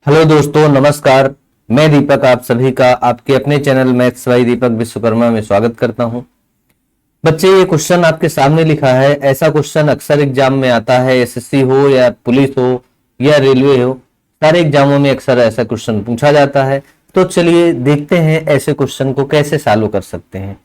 Hello दोस्तों, नमस्कार। मैं दीपक आप सभी का आपके अपने चैनल मैथ्स बाय दीपक विश्वकर्मा में स्वागत करता हूं। बच्चे, ये क्वेश्चन आपके सामने लिखा है। ऐसा क्वेश्चन अक्सर एग्जाम में आता है, एसएससी हो या पुलिस हो या रेलवे हो, सारे एग्जामों में अक्सर ऐसा क्वेश्चन पूछा जाता है। तो चलिए देखते हैं ऐसे क्वेश्चन को कैसे सॉल्व कर सकते हैं।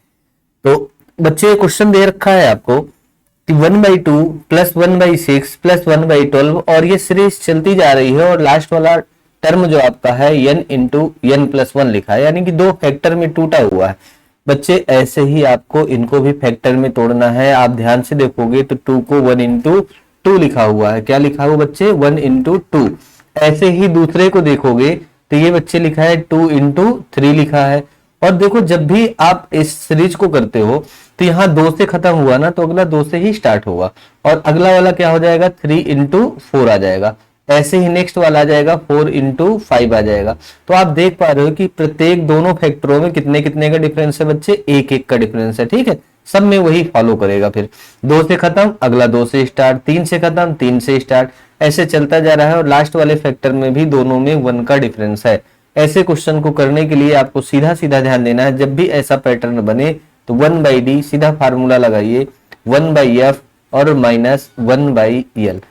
तो बच्चे, क्वेश्चन दे रखा है आपको कि 1/2 प्लस 1/6 प्लस 1/12 और ये सीरीज चलती जा रही है और लास्ट वाला टर्म जो आपका है n into n plus one लिखा है, यानी कि दो फैक्टर में टूटा हुआ है। बच्चे, ऐसे ही आपको इनको भी फैक्टर में तोड़ना है। आप ध्यान से देखोगे तो 2 को 1 इंटू 2 लिखा हुआ है। क्या लिखा हुआ बच्चे? 1 इंटू 2। ऐसे ही दूसरे को देखोगे तो ये बच्चे लिखा है 2 इंटू 3 लिखा है। और देखो, जब भी आप इस सीरीज को करते हो तो यहाँ 2 से खत्म हुआ ना, तो अगला 2 से ही स्टार्ट होगा और अगला वाला क्या हो जाएगा? 3 इंटू 4 आ जाएगा। ऐसे ही नेक्स्ट वाला आ जाएगा 4 इंटू 5 आ जाएगा। तो आप देख पा रहे हो कि प्रत्येक दोनों फैक्टरों में कितने कितने का डिफरेंस है बच्चे? एक एक का डिफरेंस है। ठीक है, सब में वही फॉलो करेगा। फिर 2 से खत्म, अगला 2 से स्टार्ट, 3 से खत्म, 3 से स्टार्ट, ऐसे चलता जा रहा है। और लास्ट वाले फैक्टर में भी दोनों में 1 का डिफरेंस है। ऐसे क्वेश्चन को करने के लिए आपको सीधा सीधा ध्यान देना है। जब भी ऐसा पैटर्न बने तो 1/d सीधा फार्मूला लगाइए, 1/f और माइनस 1/l।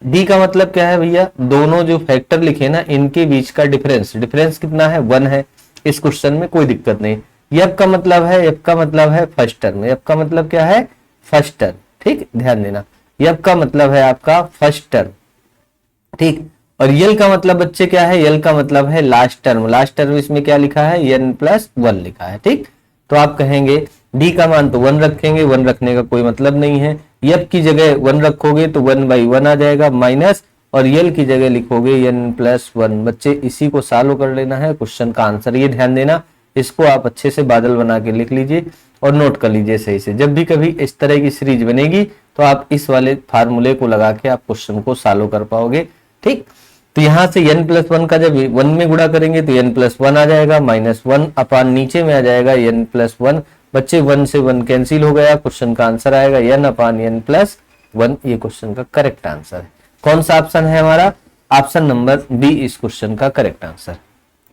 डी का मतलब क्या है भैया? दोनों जो फैक्टर लिखे ना, इनके बीच का डिफरेंस। डिफरेंस कितना है? 1 है। इस क्वेश्चन में कोई दिक्कत नहीं। एफ का मतलब है, एफ का मतलब है फर्स्ट टर्म। एफ का मतलब क्या है? First term. ठीक, ध्यान देना, एफ का मतलब है आपका फर्स्ट टर्म। ठीक, और यल का मतलब बच्चे क्या है? यल का मतलब है लास्ट टर्म। लास्ट टर्म इसमें क्या लिखा है? n प्लस 1 लिखा है। ठीक, तो आप कहेंगे डी का मान तो 1 रखेंगे, 1 रखने का कोई मतलब नहीं है। एफ की जगह 1 रखोगे तो 1/1 आ जाएगा माइनस, और यल की जगह लिखोगे n प्लस 1। बच्चे, इसी को सॉल्व कर लेना है क्वेश्चन का आंसर। ये ध्यान देना, इसको आप अच्छे से बादल बना के लिख लीजिए और नोट कर लीजिए सही से। जब भी कभी इस तरह की सीरीज बनेगी तो आप इस वाले फार्मूले को लगा के आप क्वेश्चन को सॉल्व कर पाओगे। ठीक, तो यहां से n प्लस 1 का जब 1 में गुणा करेंगे तो n प्लस 1 आ जाएगा, माइनस 1 अपान नीचे में आ जाएगा n प्लस 1। बच्चे, 1 से 1 कैंसिल हो गया, क्वेश्चन का आंसर आएगा n अपान n प्लस 1। ये क्वेश्चन का करेक्ट आंसर है। कौन सा ऑप्शन है हमारा? ऑप्शन नंबर बी इस क्वेश्चन का करेक्ट आंसर।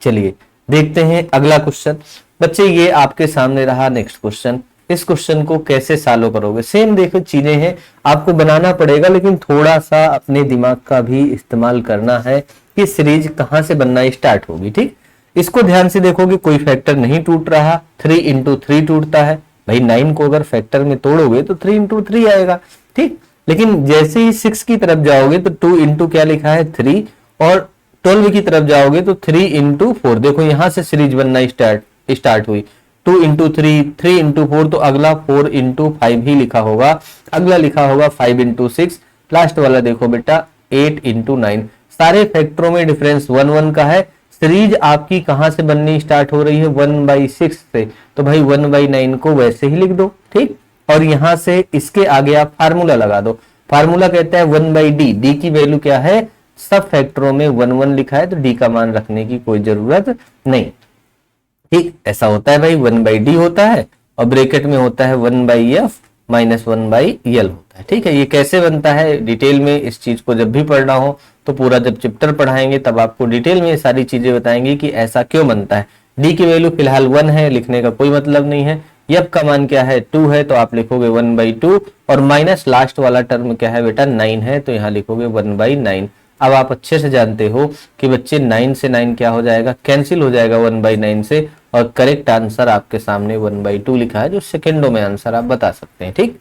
चलिए देखते हैं अगला क्वेश्चन। बच्चे, ये आपके सामने रहा नेक्स्ट क्वेश्चन। इस क्वेश्चन को कैसे सॉल्व करोगे? सेम देखो चीजें हैं, आपको बनाना पड़ेगा, लेकिन थोड़ा सा अपने दिमाग का भी इस्तेमाल करना है कि सीरीज कहां से बनना स्टार्ट होगी। ठीक, इसको ध्यान से देखोगे, कोई फैक्टर नहीं टूट रहा। 3 इंटू 3 टूटता है भाई। 9 को अगर फैक्टर में तोड़ोगे तो 3 इंटू 3 आएगा। ठीक, लेकिन जैसे ही 6 की तरफ जाओगे तो 2 इंटू क्या लिखा है? 3, और 12 की तरफ जाओगे तो 3 इंटू 4। देखो यहां से सीरीज बनना स्टार्ट हुई। 2 इंटू 3, 3 इंटू 4, तो अगला 4 इंटू 5 ही लिखा होगा। अगला लिखा होगा 5 इंटू 6। लास्ट वाला देखो बेटा 8 इंटू 9। सारे फैक्टरों में डिफरेंस 1 1 का है। सीरीज आपकी कहां से बननी स्टार्ट हो रही है? 1/6 से। तो भाई 1/9 को वैसे ही लिख दो। ठीक, और यहां से इसके आगे आप फार्मूला लगा दो। फार्मूला कहता है 1/d। डी की वैल्यू क्या है? सब फैक्टरों में 1 1 लिखा है, तो डी का मान रखने की कोई जरूरत नहीं। ठीक, ऐसा होता है भाई, 1/d होता है और ब्रैकेट में होता है 1/f माइनस 1/l होता है। ठीक है, ये कैसे बनता है डिटेल में इस चीज को जब भी पढ़ना हो तो पूरा जब चैप्टर पढ़ाएंगे तब आपको डिटेल में ये सारी चीजें बताएंगे कि ऐसा क्यों बनता है। डी की वैल्यू फिलहाल 1 है, लिखने का कोई मतलब नहीं है। एफ का मान क्या है? 2 है, तो आप लिखोगे 1/2, और माइनस लास्ट वाला टर्म क्या है बेटा? 9 है, तो यहाँ लिखोगे 1/9। अब आप अच्छे से जानते हो कि बच्चे 9 से 9 क्या हो जाएगा? कैंसिल हो जाएगा 1/9 से, और करेक्ट आंसर आपके सामने 1/2 लिखा है, जो सेकेंडों में आंसर आप बता सकते हैं। ठीक,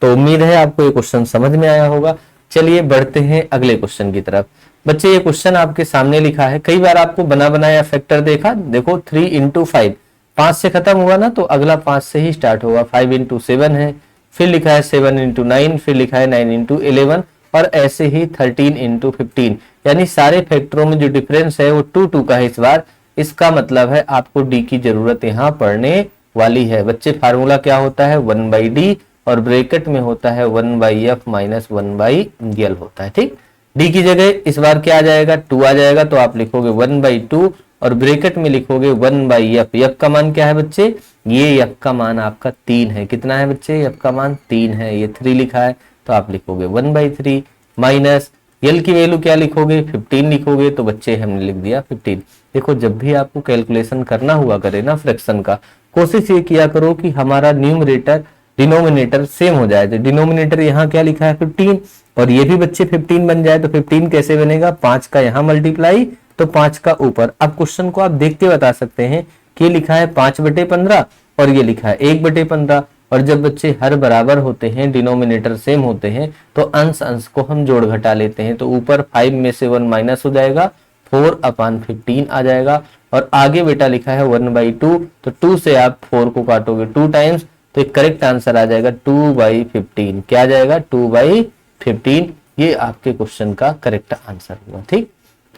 तो उम्मीद है आपको ये क्वेश्चन समझ में आया होगा। चलिए बढ़ते हैं अगले क्वेश्चन की तरफ। बच्चे, ये क्वेश्चन आपके सामने लिखा है। कई बार आपको बना बनाया फैक्टर देखा। देखो 3 इंटू 5, 5 से खत्म हुआ ना, तो अगला 5 से ही स्टार्ट होगा। 5 इंटू 7 है, फिर लिखा है 7 इंटू 9, फिर लिखा है 9 इंटू 11, और ऐसे ही 13 इंटू 15। यानी सारे फैक्टरों में जो डिफरेंस है वो 2 2 का है इस बार। इसका मतलब है आपको डी की जरूरत यहाँ पड़ने वाली है। बच्चे, फार्मूला क्या होता है? 1/d, और ब्रैकेट में होता है 1/f माइनस 1/l होता है। ठीक, डी की जगह इस बार क्या आ जाएगा? 2 आ जाएगा, तो आप लिखोगे 1/2 और ब्रैकेट में लिखोगे 1/f। f का मान क्या है बच्चे? ये f का मान आपका 3 है। कितना है बच्चे? f का मान 3 है। ये 3 लिखा है, तो आप लिखोगे 1/3 माइनस यल की वैल्यू क्या लिखोगे, 15 लिखोगे, तो बच्चे हमने लिख दिया 15। देखो जब भी आपको कैलकुलेशन करना हुआ करे ना फ्रैक्शन का, कोशिश ये किया करो कि हमारा न्यूमरेटर डिनोमिनेटर सेम हो जाए। तो डिनोमिनेटर यहाँ क्या लिखा है 15, और ये भी बच्चे 15 बन जाए। तो 15 कैसे बनेगा, 5 का यहाँ मल्टीप्लाई तो 5 का ऊपर। अब क्वेश्चन को आप देख के बता सकते हैं कि लिखा है 5/15 और ये लिखा है 1/15। और जब बच्चे हर बराबर होते हैं, डिनोमिनेटर सेम होते हैं, तो अंश अंश को हम जोड़ घटा लेते हैं। तो ऊपर 5 में से 1 माइनस हो जाएगा, 4/15 आ जाएगा। और आगे बेटा लिखा है 1/2, तो 2 से आप 4 को काटोगे 2 टाइम्स, तो एक करेक्ट आंसर आ जाएगा 2/15। क्या आ जाएगा 2/15। ये आपके क्वेश्चन का करेक्ट आंसर हुआ। ठीक,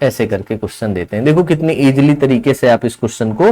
ऐसे करके क्वेश्चन देते हैं। देखो कितनी इजीली तरीके से आप इस क्वेश्चन को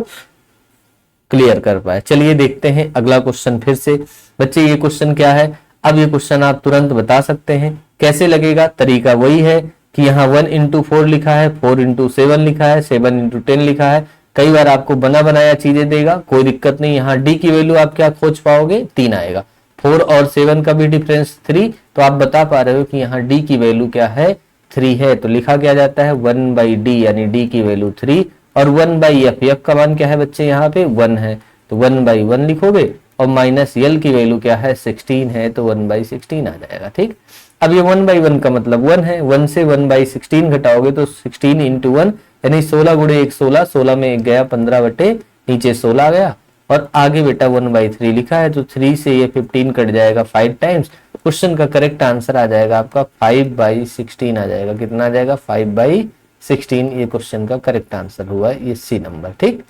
क्लियर कर पाए। चलिए देखते हैं अगला क्वेश्चन फिर से। बच्चे ये क्वेश्चन क्या है, अब ये क्वेश्चन आप तुरंत बता सकते हैं। कैसे लगेगा, तरीका वही है कि यहाँ 1 into 4 लिखा है, 4 into 7 लिखा है, 7 into 10 लिखा है। कई बार आपको बना बनाया चीजें देगा, कोई दिक्कत नहीं। यहाँ डी की वैल्यू आप क्या खोज पाओगे, 3 आएगा। 4 और 7 का भी डिफरेंस 3, तो आप बता पा रहे हो कि यहाँ डी की वैल्यू क्या है, 3 है। तो लिखा क्या जाता है 1/d, यानी डी की वैल्यू 3। और 1/f, f का मान क्या है बच्चे, यहाँ पे 1 है, तो 1/1 लिखोगे। और माइनस यल की वैल्यू क्या है 16 है, तो 1/16 आ जाएगा। ठीक, अब ये 1/1 का मतलब 1 है, 1 से 1/16 घटाओगे तो 16 into 1 यानी 16 गुणे 1 16, 16 में 1 गया 15 बटे नीचे 16 गया। और आगे बेटा 1/3 लिखा है, तो 3 से ये 15 कट जाएगा 5 टाइम्स। क्वेश्चन का करेक्ट आंसर आ जाएगा आपका 5/16 आ जाएगा। कितना आ जाएगा 5/16। ये क्वेश्चन का करेक्ट आंसर हुआ है, ये सी नंबर। ठीक,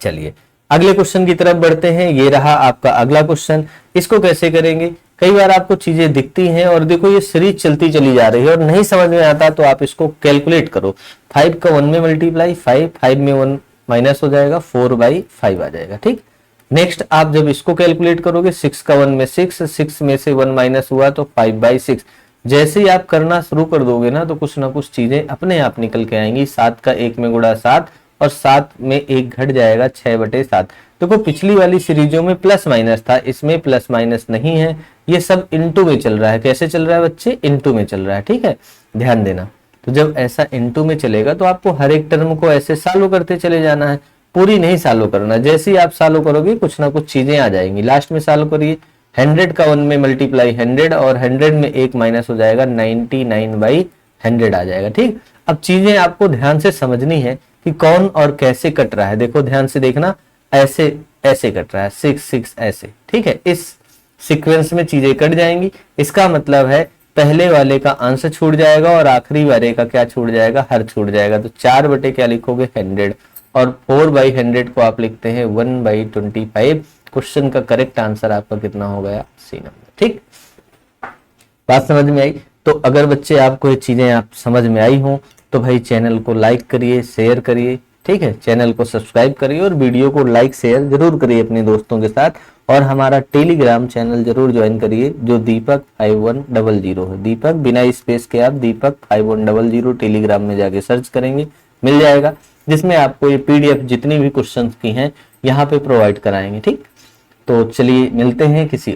चलिए अगले क्वेश्चन की तरफ बढ़ते हैं। ये रहा आपका अगला क्वेश्चन। इसको कैसे करेंगे, कई बार आपको चीजें दिखती हैं और देखो ये सीरीज चलती चली जा रही है और नहीं समझ में आता, तो आप इसको कैलकुलेट करो। 5 का 1 में मल्टीप्लाई 5 में 1 माइनस हो जाएगा, 4/5 आ जाएगा। ठीक, नेक्स्ट आप जब इसको कैलकुलेट करोगे, 6 का 1 में 6, 6 में से 1 माइनस हुआ तो 5/6। जैसे ही आप करना शुरू कर दोगे ना, तो कुछ ना कुछ चीजें अपने आप निकल के आएंगी। 7 का 1 में गुणा 7 और 7 में 1 घट जाएगा 6/7। देखो पिछली वाली सीरीजों में प्लस माइनस था, इसमें प्लस माइनस नहीं है। ये सब इनटू में चल रहा है। कैसे चल रहा है बच्चे, इनटू में चल रहा है। ठीक है, ध्यान देना। तो जब ऐसा इनटू में चलेगा तो आपको हर एक टर्म को ऐसे सॉल्व करते चले जाना है, पूरी नहीं सॉल्व करना। जैसे ही आप सॉल्व करोगे कुछ ना कुछ चीजें आ जाएंगी। लास्ट में सॉल्व करिए, 100 का 1 में मल्टीप्लाई 100 और 100 में 1 माइनस हो जाएगा, 99/100 आ जाएगा। ठीक, अब चीजें आपको ध्यान से समझनी है कि कौन और कैसे कट रहा है। देखो ध्यान से देखना, ऐसे ऐसे कट रहा है, 6 6 ऐसे। ठीक है, इस सीक्वेंस में चीजें कट जाएंगी। इसका मतलब है पहले वाले का अंश छूट जाएगा और आखिरी वाले का क्या छूट जाएगा, हर छूट जाएगा। तो 4 बटे क्या लिखोगे 100 और 4/100 को आप लिखते हैं 1/25। क्वेश्चन का करेक्ट आंसर आपका कितना हो गया, सी नंबर। ठीक, बात समझ में आई। तो अगर बच्चे आपको ये चीजें आप समझ में आई हो तो भाई चैनल को लाइक करिए, शेयर करिए। ठीक है, चैनल को सब्सक्राइब करिए और वीडियो को लाइक शेयर जरूर करिए अपने दोस्तों के साथ। और हमारा टेलीग्राम चैनल जरूर ज्वाइन करिए जो दीपक 5100 है। दीपक बिना स्पेस के आप दीपक 5100 टेलीग्राम में जाके सर्च करेंगे, मिल जाएगा, जिसमें आपको ये PDF जितनी भी क्वेश्चंस की हैं यहाँ पे प्रोवाइड कराएंगे। ठीक, तो चलिए मिलते हैं किसी